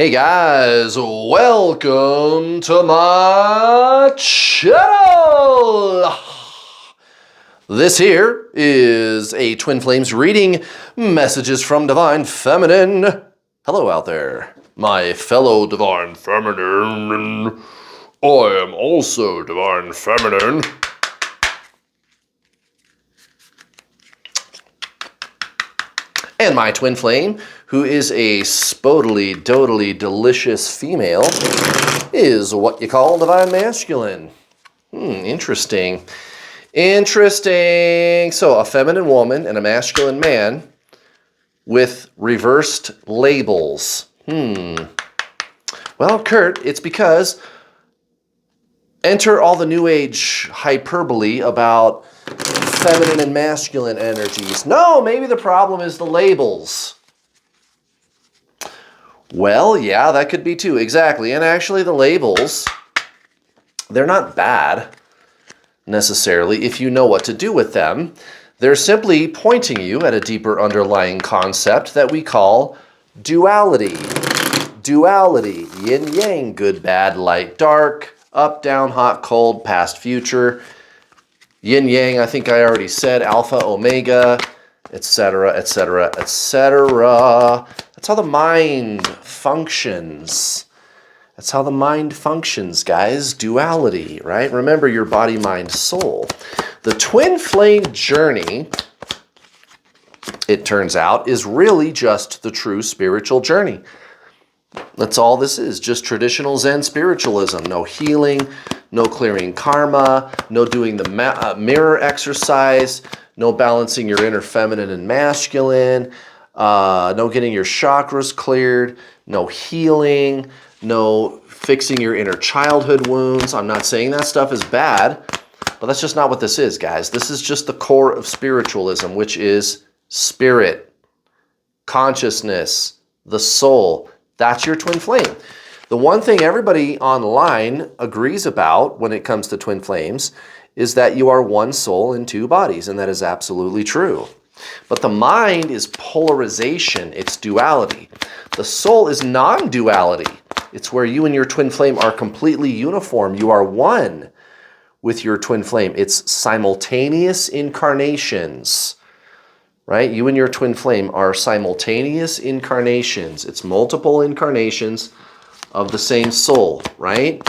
Hey guys, welcome to my channel! This here is a Twin Flames reading, messages from Divine Feminine. Hello out there, my fellow Divine Feminine. I am also Divine Feminine. And my twin flame, who is a spodily, dotally, delicious female, is what you call Divine Masculine. Interesting. Interesting. So a feminine woman and a masculine man with reversed labels. Well, Kurt, it's because enter all the New Age hyperbole about feminine and masculine energies. No, maybe the problem is the labels. Well, yeah, that could be too. Exactly. And actually the labels, they're not bad necessarily if you know what to do with them. They're simply pointing you at a deeper underlying concept that we call duality. Duality, yin yang, good, bad, light, dark, up, down, hot, cold, past, future. Yin yang, I think I already said, alpha, omega, etc., etc., etc. That's how the mind functions. That's how the mind functions, guys. Duality, right? Remember your body, mind, soul. The twin flame journey, it turns out, is really just the true spiritual journey. That's all this is, just traditional Zen spiritualism. No healing, no clearing karma, no doing the mirror exercise, no balancing your inner feminine and masculine, no getting your chakras cleared, no healing, no fixing your inner childhood wounds. I'm not saying that stuff is bad, but that's just not what this is, guys. This is just the core of spiritualism, which is spirit, consciousness, the soul. That's your twin flame. The one thing everybody online agrees about when it comes to twin flames is that you are one soul in two bodies, and that is absolutely true. But the mind is polarization, it's duality. The soul is non-duality. It's where you and your twin flame are completely uniform. You are one with your twin flame. It's simultaneous incarnations. Right? You and your twin flame are simultaneous incarnations. It's multiple incarnations of the same soul, right?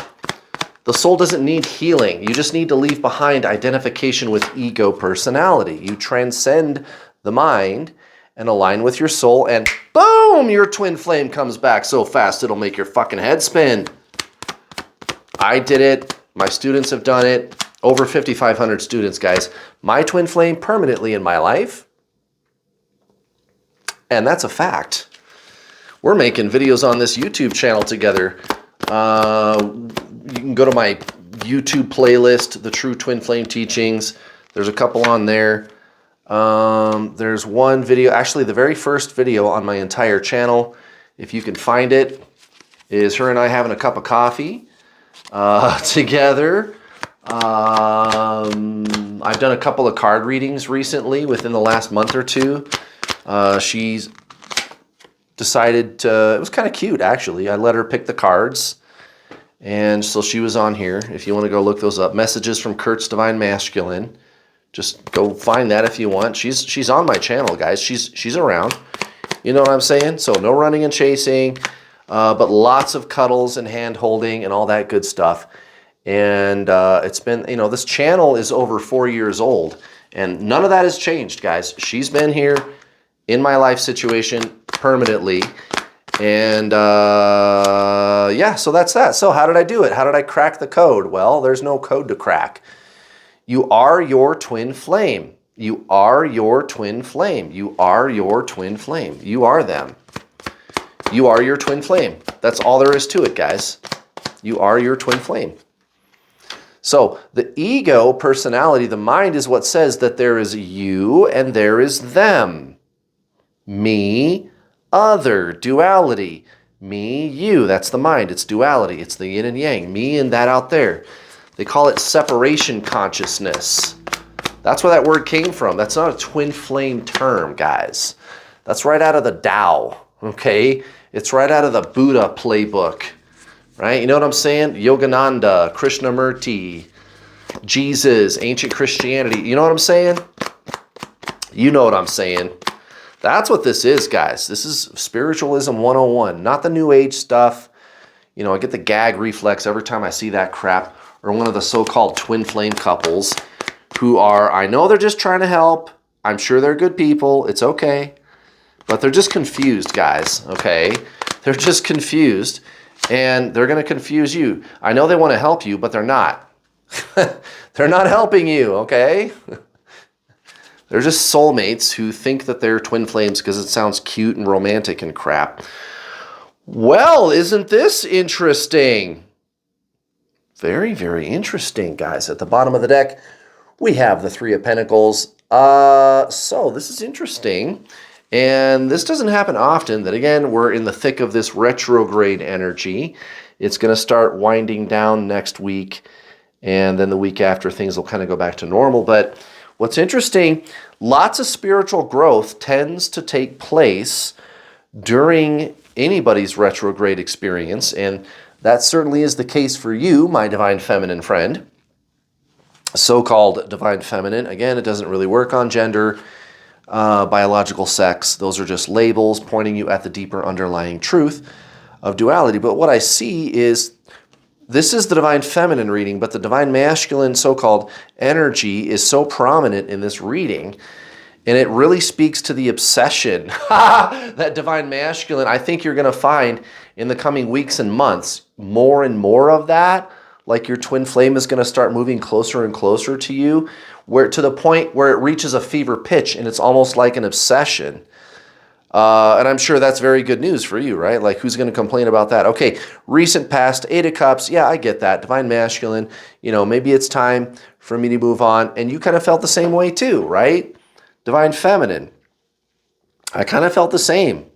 The soul doesn't need healing. You just need to leave behind identification with ego personality. You transcend the mind and align with your soul, and boom, your twin flame comes back so fast it'll make your fucking head spin. I did it. My students have done it. Over 5,500 students, guys. My twin flame permanently in my life. And that's a fact. We're making videos on this YouTube channel together. You can go to my YouTube playlist, The True Twin Flame Teachings. There's a couple on there. There's one video, actually the very first video on my entire channel, if you can find it, is her and I having a cup of coffee together. I've done a couple of card readings recently within the last month or two. She's decided to, it was kind of cute actually. I let her pick the cards, and so she was on here. If you want to go look those up, Messages from Kurt's Divine Masculine, just go find that if you want. She's on my channel, guys. She's around. You know what I'm saying? So no running and chasing, but lots of cuddles and hand holding and all that good stuff. And it's been, you know, this channel is over 4 years old, and none of that has changed, guys. She's been here in my life situation permanently. And yeah, so that's that. So how did I do it? How did I crack the code? Well, there's no code to crack. You are your twin flame. You are your twin flame. You are your twin flame. You are them. You are your twin flame. That's all there is to it, guys. You are your twin flame. So the ego personality, the mind, is what says that there is you and there is them. Me, other, duality. Me, you, that's the mind. It's duality. It's the yin and yang. Me and that out there. They call it separation consciousness. That's where that word came from. That's not a twin flame term, guys. That's right out of the Tao, okay? It's right out of the Buddha playbook, right? You know what I'm saying? Yogananda, Krishnamurti, Jesus, ancient Christianity. You know what I'm saying? You know what I'm saying. That's what this is, guys. This is Spiritualism 101, not the New Age stuff. You know, I get the gag reflex every time I see that crap, or one of the so-called twin flame couples who are, I know they're just trying to help. I'm sure they're good people. It's okay. But they're just confused, guys, okay? They're just confused, and they're going to confuse you. I know they want to help you, but they're not. They're not helping you, okay? They're just soulmates who think that they're twin flames because it sounds cute and romantic and crap. Well, isn't this interesting? Very, very interesting, guys. At the bottom of the deck, we have the Three of Pentacles. So this is interesting. And this doesn't happen often, that again, we're in the thick of this retrograde energy. It's going to start winding down next week. And then the week after, things will kind of go back to normal. But what's interesting, lots of spiritual growth tends to take place during anybody's retrograde experience. And that certainly is the case for you, my divine feminine friend. So-called divine feminine. Again, it doesn't really work on gender, biological sex. Those are just labels pointing you at the deeper underlying truth of duality. But what I see is, this is the divine feminine reading, but the divine masculine so-called energy is so prominent in this reading, and it really speaks to the obsession that divine masculine, I think you're going to find in the coming weeks and months, more and more of that. Like your twin flame is going to start moving closer and closer to you, where to the point where it reaches a fever pitch, and it's almost like an obsession. And I'm sure that's very good news for you, right? Like, who's going to complain about that? Okay, recent past, Eight of Cups. Yeah, I get that. Divine masculine, you know, maybe it's time for me to move on. And you kind of felt the same way too, right? Divine feminine. I kind of felt the same.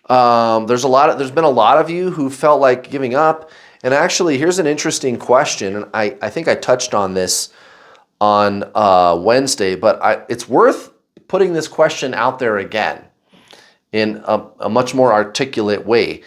There's been a lot of you who felt like giving up. And actually, here's an interesting question. And I think I touched on this on Wednesday, but it's worth putting this question out there again in a much more articulate way.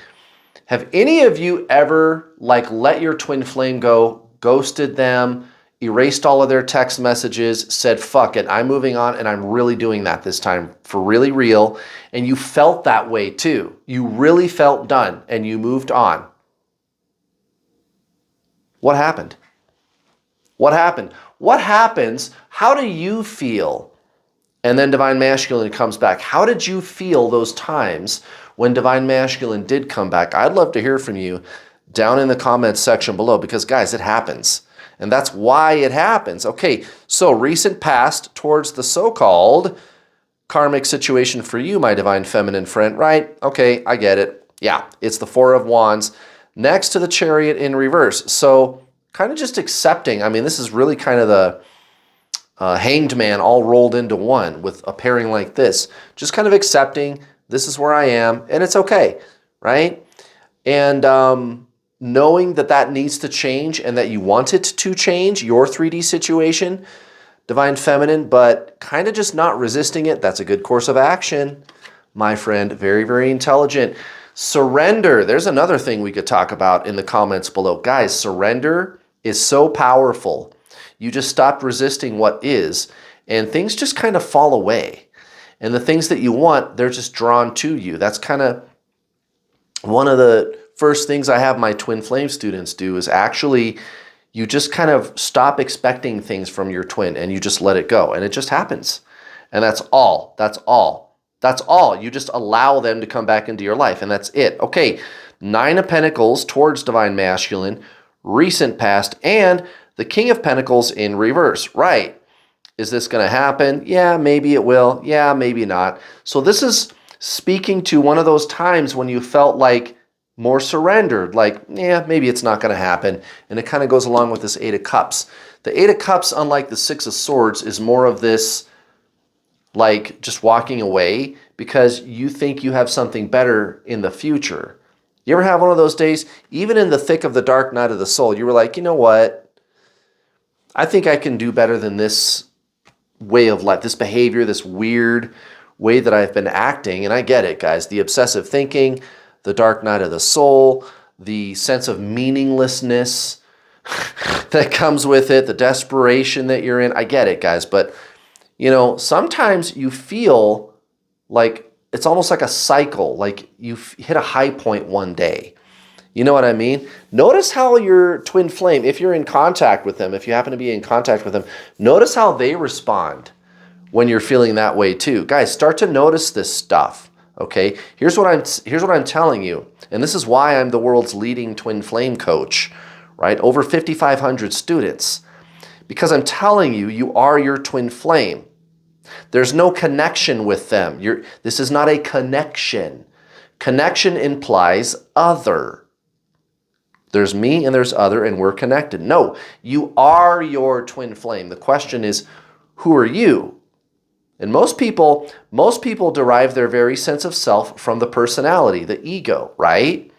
Have any of you ever let your twin flame go, ghosted them, erased all of their text messages, said, fuck it, I'm moving on, and I'm really doing that this time for really real, and you felt that way too? You really felt done, and you moved on. What happened? What happened? What happens? How do you feel? And then divine masculine comes back. How did you feel those times when divine masculine did come back? I'd love to hear from you down in the comments section below, because guys, it happens. And that's why it happens. Okay, so recent past towards the so-called karmic situation for you, my divine feminine friend, right? Okay, I get it. Yeah, it's the Four of Wands next to the Chariot in reverse. So kind of just accepting. I mean, this is really kind of the Hanged Man all rolled into one with a pairing like this. Just kind of accepting this is where I am, and it's okay, right? And knowing that that needs to change and that you want it to change, your 3D situation, divine feminine, but kind of just not resisting it. That's a good course of action, my friend. Very, very intelligent. Surrender. There's another thing we could talk about in the comments below. Guys, surrender is so powerful. You just stop resisting what is, and things just kind of fall away. And the things that you want, they're just drawn to you. That's kind of one of the first things I have my twin flame students do, is actually you just kind of stop expecting things from your twin and you just let it go, and it just happens. And that's all. That's all. That's all. You just allow them to come back into your life, and that's it. Okay, Nine of Pentacles towards divine masculine, recent past, and the King of Pentacles in reverse. Right. Is this going to happen? Yeah, maybe it will. Yeah, maybe not. So this is speaking to one of those times when you felt like more surrendered, like, yeah, maybe it's not going to happen. And it kind of goes along with this Eight of Cups. The Eight of Cups, unlike the Six of Swords, is more of this like just walking away because you think you have something better in the future. You ever have one of those days, even in the thick of the dark night of the soul, you were like, you know what? I think I can do better than this way of life, this behavior, this weird way that I've been acting, and I get it, guys, the obsessive thinking, the dark night of the soul, the sense of meaninglessness that comes with it, the desperation that you're in. I get it, guys, but you know, sometimes you feel like it's almost like a cycle, like you hit a high point one day. You know what I mean? Notice how your twin flame, if you're in contact with them, if you happen to be in contact with them, notice how they respond when you're feeling that way too. Guys, start to notice this stuff, okay? Here's what I'm telling you, and this is why I'm the world's leading twin flame coach, right? Over 5,500 students. Because I'm telling you, you are your twin flame. There's no connection with them. This is not a connection. Connection implies other. There's me and there's other and we're connected. No, you are your twin flame. The question is, who are you? And most people derive their very sense of self from the personality, the ego, right?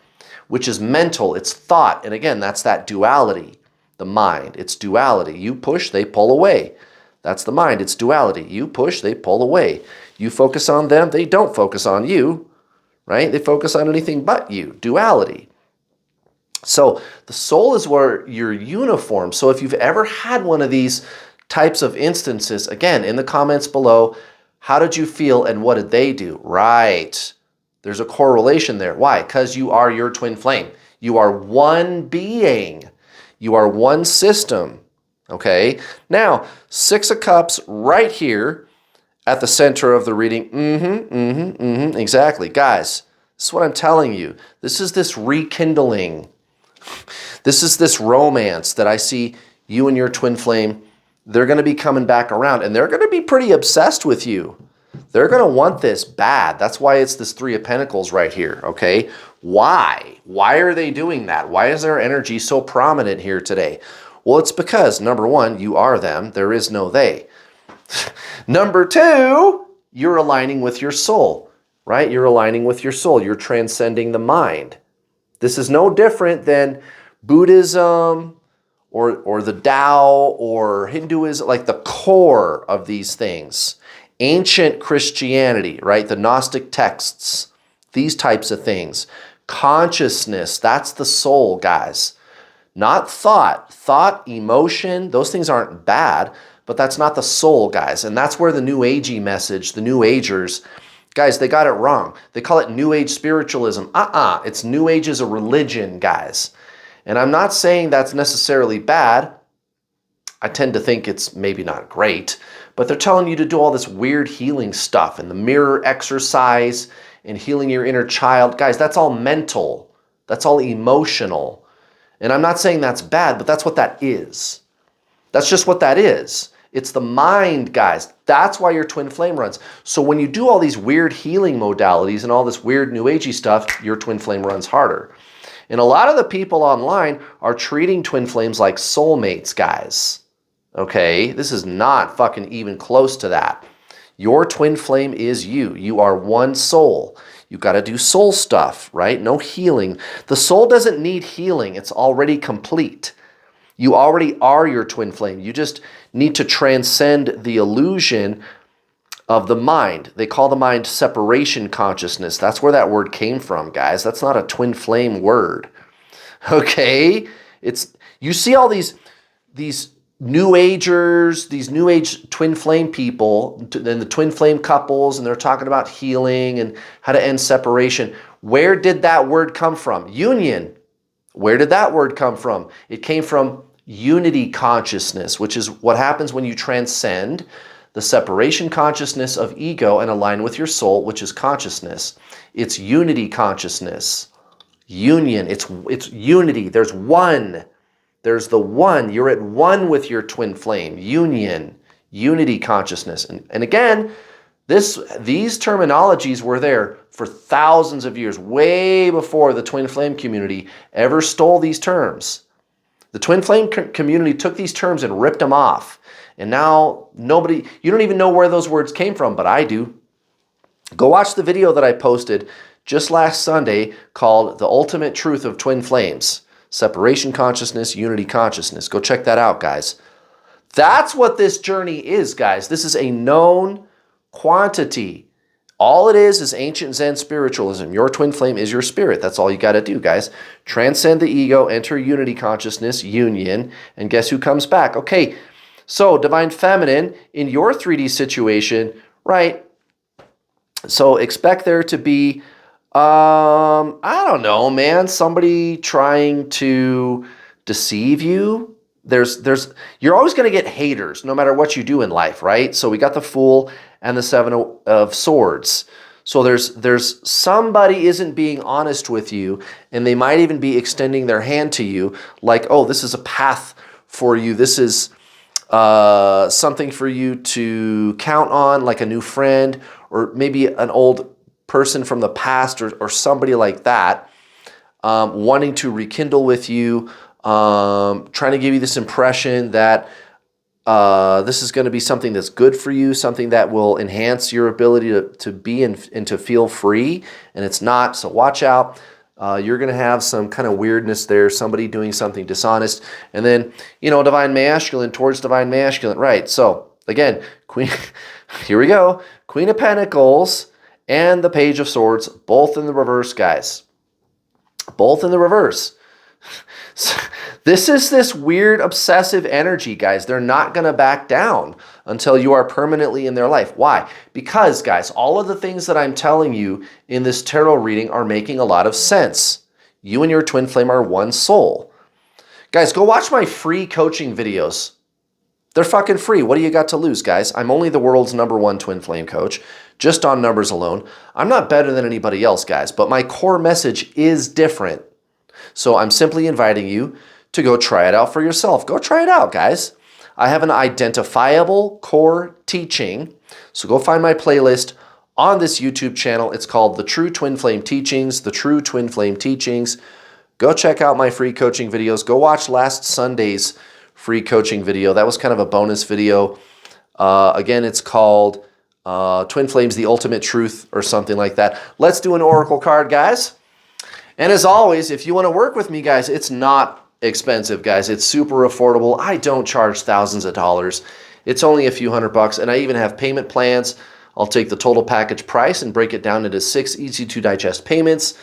Which is mental, it's thought. And again, that's that duality, the mind. It's duality. You push, they pull away. That's the mind. It's duality. You push, they pull away. You focus on them, they don't focus on you, right? They focus on anything but you. Duality. So the soul is where you're uniform. So if you've ever had one of these types of instances, again, in the comments below, how did you feel and what did they do? Right. There's a correlation there. Why? Because you are your twin flame. You are one being. You are one system. Okay? Now, Six of Cups right here at the center of the reading. Exactly. Guys, this is what I'm telling you. This is this rekindling. This is this romance that I see you and your twin flame. They're going to be coming back around and they're going to be pretty obsessed with you. They're going to want this bad. That's why it's this Three of Pentacles right here, okay? Why? Why are they doing that? Why is their energy so prominent here today? Well, it's because, number one, you are them. There is no they. Number two, you're aligning with your soul, right? You're aligning with your soul. You're transcending the mind. This is no different than Buddhism or the Tao or Hinduism, like the core of these things. Ancient Christianity, right? The Gnostic texts, these types of things. Consciousness, that's the soul, guys. Not thought. Thought, emotion, those things aren't bad, but that's not the soul, guys. And that's where the New Agey message, the New Agers, guys, they got it wrong. They call it New Age spiritualism. It's New Age is a religion, guys. And I'm not saying that's necessarily bad. I tend to think it's maybe not great, but they're telling you to do all this weird healing stuff and the mirror exercise and healing your inner child. Guys, that's all mental. That's all emotional. And I'm not saying that's bad, but that's what that is. That's just what that is. It's the mind, guys. That's why your twin flame runs. So when you do all these weird healing modalities and all this weird New Agey stuff, your twin flame runs harder. And a lot of the people online are treating twin flames like soulmates, guys. Okay? This is not fucking even close to that. Your twin flame is you. You are one soul. You got to do soul stuff, right? No healing. The soul doesn't need healing. It's already complete. You already are your twin flame. You just need to transcend the illusion of the mind. They call the mind separation consciousness. That's where that word came from, guys. That's not a twin flame word. Okay? You see all these New Agers, these New Age twin flame people, and the twin flame couples, and they're talking about healing and how to end separation. Where did that word come from? Union. Where did that word come from? It came from unity consciousness, which is what happens when you transcend the separation consciousness of ego and align with your soul, which is consciousness. It's unity consciousness. Union. It's unity. There's one. There's the one. You're at one with your twin flame. Union. Unity consciousness. And again, these terminologies were there for thousands of years, way before the twin flame community ever stole these terms. The twin flame community took these terms and ripped them off. And now you don't even know where those words came from, but I do. Go watch the video that I posted just last Sunday called The Ultimate Truth of Twin Flames. Separation consciousness, unity consciousness. Go check that out, guys. That's what this journey is, guys. This is a known quantity. All it is ancient Zen spiritualism. Your twin flame is your spirit. That's all you got to do, guys. Transcend the ego, enter unity consciousness, union, and guess who comes back? Okay, so divine feminine, in your 3D situation, right? So expect there to be, I don't know, man, somebody trying to deceive you. You're always going to get haters no matter what you do in life, right? So we got the Fool and the Seven of Swords. So there's somebody isn't being honest with you, and they might even be extending their hand to you like, oh, this is a path for you. This is something for you to count on, like a new friend, or maybe an old person from the past, or somebody like that, wanting to rekindle with you, trying to give you this impression that this is going to be something that's good for you, something that will enhance your ability to be and to feel free, and it's not, so watch out. You're going to have some kind of weirdness there, somebody doing something dishonest, and then, divine masculine towards divine masculine, right? So, again, Queen, here we go, Queen of Pentacles and the Page of Swords, both in the reverse, guys. Both in the reverse. This is this weird obsessive energy, guys. They're not going to back down until you are permanently in their life. Why? Because, guys, all of the things that I'm telling you in this tarot reading are making a lot of sense. You and your twin flame are one soul. Guys, go watch my free coaching videos. They're fucking free. What do you got to lose, guys? I'm only the world's #1 twin flame coach, just on numbers alone. I'm not better than anybody else, guys, but my core message is different. So I'm simply inviting you to go try it out for yourself. Go try it out, guys. I have an identifiable core teaching. So go find my playlist on this YouTube channel. It's called The True Twin Flame Teachings, The True Twin Flame Teachings. Go check out my free coaching videos. Go watch last Sunday's free coaching video. That was kind of a bonus video. Again, it's called Twin Flames, The Ultimate Truth, or something like that. Let's do an oracle card, guys. And as always, if you want to work with me, guys, it's not expensive, guys. It's super affordable. I don't charge thousands of dollars. It's only a few $100, and I even have payment plans. I'll take the total package price and break it down into 6 easy-to-digest payments.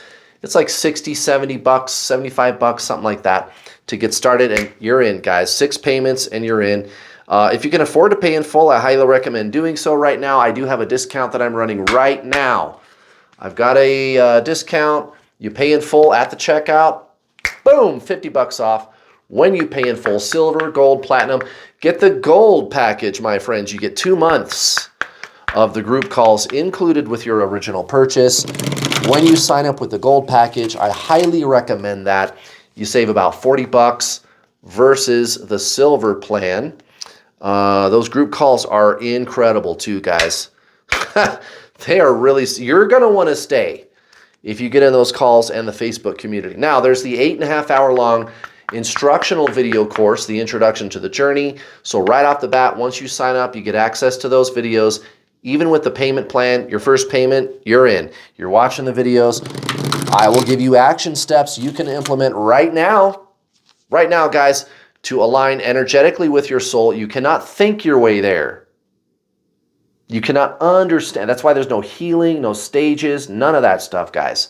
It's like 60, 70 bucks, 75 bucks, something like that to get started, and you're in, guys. 6 payments, and you're in. If you can afford to pay in full, I highly recommend doing so right now. I do have a discount that I'm running right now. I've got a discount. You pay in full at the checkout, boom, 50 bucks off. When you pay in full, silver, gold, platinum, get the gold package, my friends. You get 2 months of the group calls included with your original purchase. When you sign up with the gold package, I highly recommend that. You save about 40 bucks versus the silver plan. Those group calls are incredible too, guys. They are really, you're going to want to stay if you get in those calls and the Facebook community. Now, there's the 8.5-hour long instructional video course, The Introduction to the Journey. So right off the bat, once you sign up, you get access to those videos. Even with the payment plan, your first payment, you're in. You're watching the videos. I will give you action steps you can implement right now, guys, to align energetically with your soul. You cannot think your way there. You cannot understand. That's why there's no healing, no stages, none of that stuff, guys.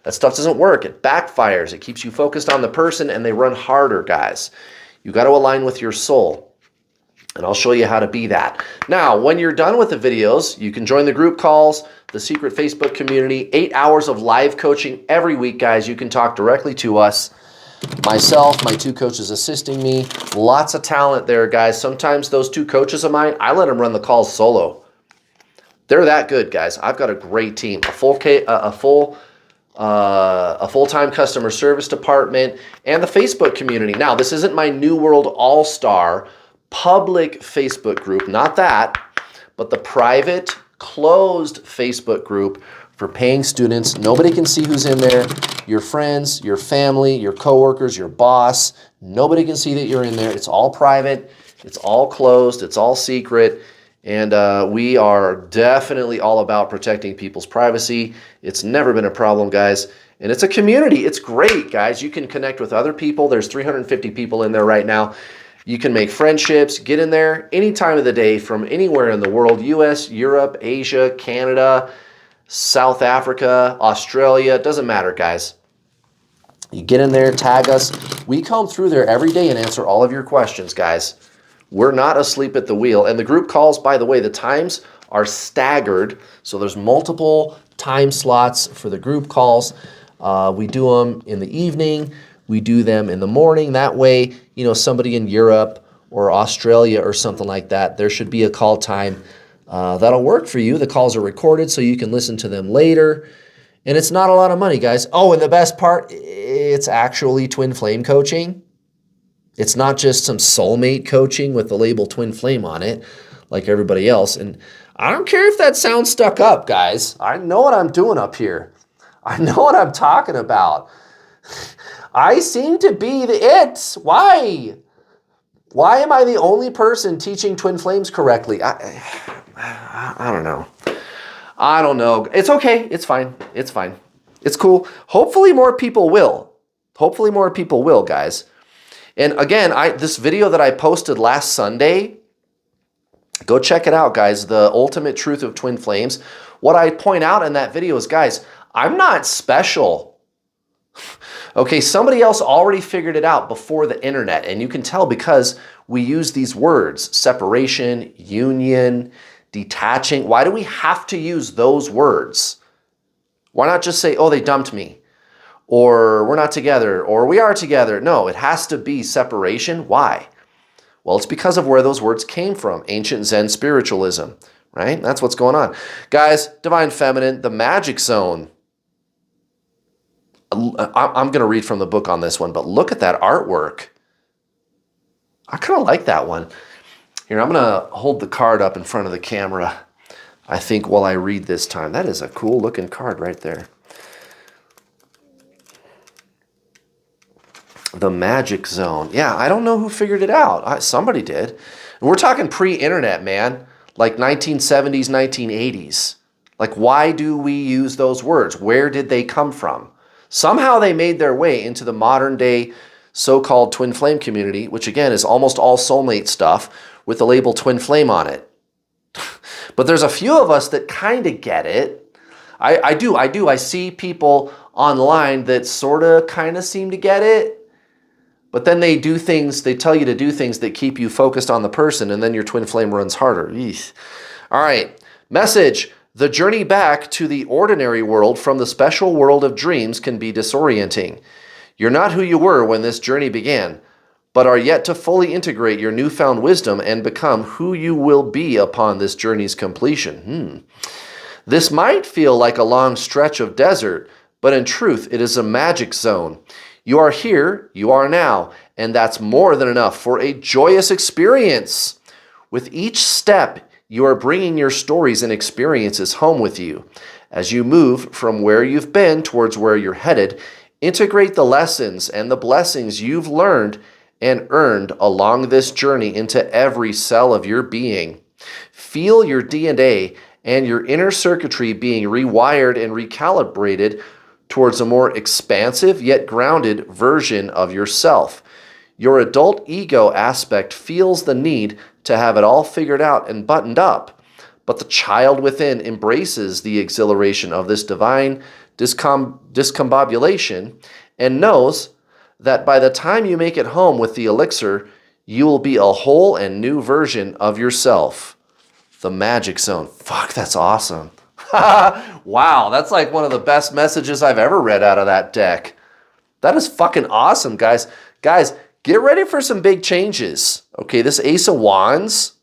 That stuff doesn't work. It backfires. It keeps you focused on the person, and they run harder, guys. You got to align with your soul, and I'll show you how to be that. Now, when you're done with the videos, you can join the group calls, the secret Facebook community, 8 hours of live coaching every week, guys. You can talk directly to us. Myself, my 2 coaches assisting me. Lots of talent there, guys. Sometimes those 2 coaches of mine, I let them run the calls solo. They're that good, guys. I've got a great team, a full-time customer service department, and the Facebook community. Now, this isn't my New World All-Star public Facebook group, not that, but the private, closed Facebook group for paying students. Nobody can see who's in there. Your friends, your family, your coworkers, your boss. Nobody can see that you're in there. It's all private. It's all closed. It's all secret. And we are definitely all about protecting people's privacy. It's never been a problem, guys. And it's a community. It's great, guys. You can connect with other people. There's 350 people in there right now. You can make friendships. Get in there any time of the day from anywhere in the world, US, Europe, Asia, Canada, South Africa, Australia, it doesn't matter, guys. You get in there, tag us. We comb through there every day and answer all of your questions, guys. We're not asleep at the wheel. And the group calls, by the way, the times are staggered. So there's multiple time slots for the group calls. We do them in the evening. We do them in the morning. That way, you know, somebody in Europe or Australia or something like that, there should be a call time that'll work for you. The calls are recorded so you can listen to them later. And it's not a lot of money, guys. Oh, and the best part, it's actually twin flame coaching. It's not just some soulmate coaching with the label twin flame on it like everybody else. And I don't care if that sounds stuck up, guys. I know what I'm doing up here. I know what I'm talking about. I seem to be the it. Why? Why am I the only person teaching twin flames correctly? I don't know. I don't know. It's okay. It's fine. It's fine. It's cool. Hopefully more people will. Hopefully more people will, guys. And again, this video that I posted last Sunday, go check it out, guys. The ultimate truth of twin flames. What I point out in that video is, guys, I'm not special. Okay, somebody else already figured it out before the internet. And you can tell because we use these words, separation, union, detaching. Why do we have to use those words? Why not just say, oh, they dumped me, or we're not together, or we are together? No, it has to be separation. Why? Well, it's because of where those words came from, ancient Zen spiritualism, right? That's what's going on. Guys, Divine Feminine, the magic zone. I'm going to read from the book on this one, but look at that artwork. I kind of like that one. Here, I'm going to hold the card up in front of the camera, I think, while I read this time. That is a cool looking card right there. The magic zone. Yeah, I don't know who figured it out. Somebody did. And we're talking pre-internet, man, like 1970s, 1980s. Like, why do we use those words? Where did they come from? Somehow they made their way into the modern day so-called twin flame community, which again is almost all soulmate stuff with the label twin flame on it. But there's a few of us that kind of get it. I do. I see people online that sort of kind of seem to get it. But then they do things, they tell you to do things that keep you focused on the person, and then your twin flame runs harder. Eesh. All right. Message. The journey back to the ordinary world from the special world of dreams can be disorienting. You're not who you were when this journey began, but are yet to fully integrate your newfound wisdom and become who you will be upon this journey's completion. This might feel like a long stretch of desert, but in truth, it is a magic zone. You are here, you are now, and that's more than enough for a joyous experience. With each step, you are bringing your stories and experiences home with you. As you move from where you've been towards where you're headed, integrate the lessons and the blessings you've learned and earned along this journey into every cell of your being. Feel your DNA and your inner circuitry being rewired and recalibrated towards a more expansive yet grounded version of yourself. Your adult ego aspect feels the need to have it all figured out and buttoned up, but the child within embraces the exhilaration of this divine discombobulation and knows that by the time you make it home with the elixir, you will be a whole and new version of yourself. The magic zone. Fuck, that's awesome. Wow, that's like one of the best messages I've ever read out of that deck. That is fucking awesome, guys. Guys, get ready for some big changes. Okay, this Ace of Wands,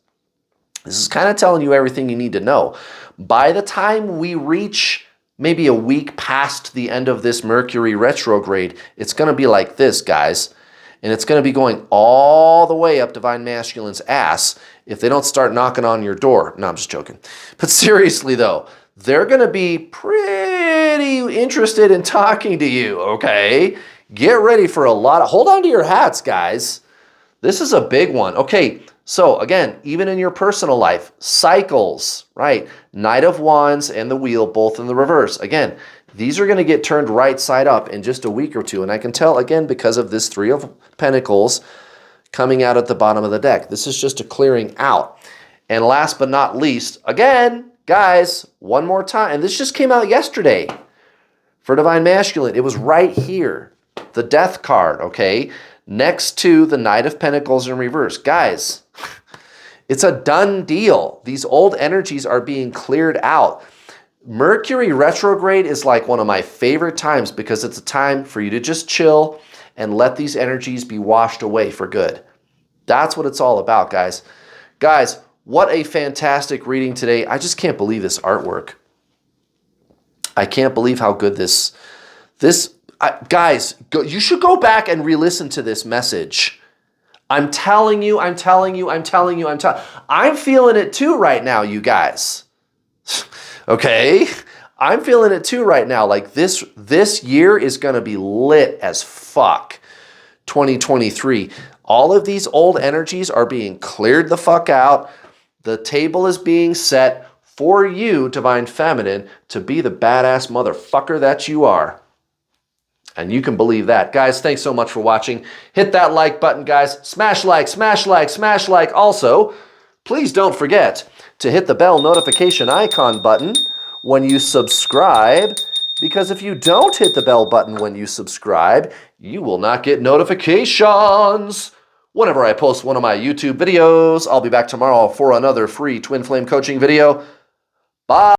this is kind of telling you everything you need to know. By the time we reach maybe a week past the end of this Mercury retrograde, it's going to be like this, guys. And it's going to be going all the way up Divine Masculine's ass if they don't start knocking on your door. No, I'm just joking. But seriously, though, they're going to be pretty interested in talking to you, okay? Get ready for a lot of... Hold on to your hats, guys. This is a big one. Okay, so again, even in your personal life, cycles, right? Knight of Wands and the Wheel, both in the reverse. Again, these are going to get turned right side up in just a week or two. And I can tell, again, because of this Three of Pentacles coming out at the bottom of the deck. This is just a clearing out. And last but not least, again, Guys, one more time. And this just came out yesterday for Divine Masculine. It was right here. The Death card, okay? Next to the Knight of Pentacles in reverse. Guys, it's a done deal. These old energies are being cleared out. Mercury retrograde is like one of my favorite times because it's a time for you to just chill and let these energies be washed away for good. That's what it's all about, guys. Guys, what a fantastic reading today. I just can't believe this artwork. I can't believe how good guys, you should go back and re-listen to this message. I'm telling you, I'm feeling it too right now, you guys. Okay? I'm feeling it too right now. Like this year is going to be lit as fuck. 2023. All of these old energies are being cleared the fuck out. The table is being set for you, Divine Feminine, to be the badass motherfucker that you are. And you can believe that. Guys, thanks so much for watching. Hit that like button, guys. Smash like, smash like, smash like. Also, please don't forget to hit the bell notification icon button when you subscribe, because if you don't hit the bell button when you subscribe, you will not get notifications whenever I post one of my YouTube videos. I'll be back tomorrow for another free Twin Flame coaching video. Bye.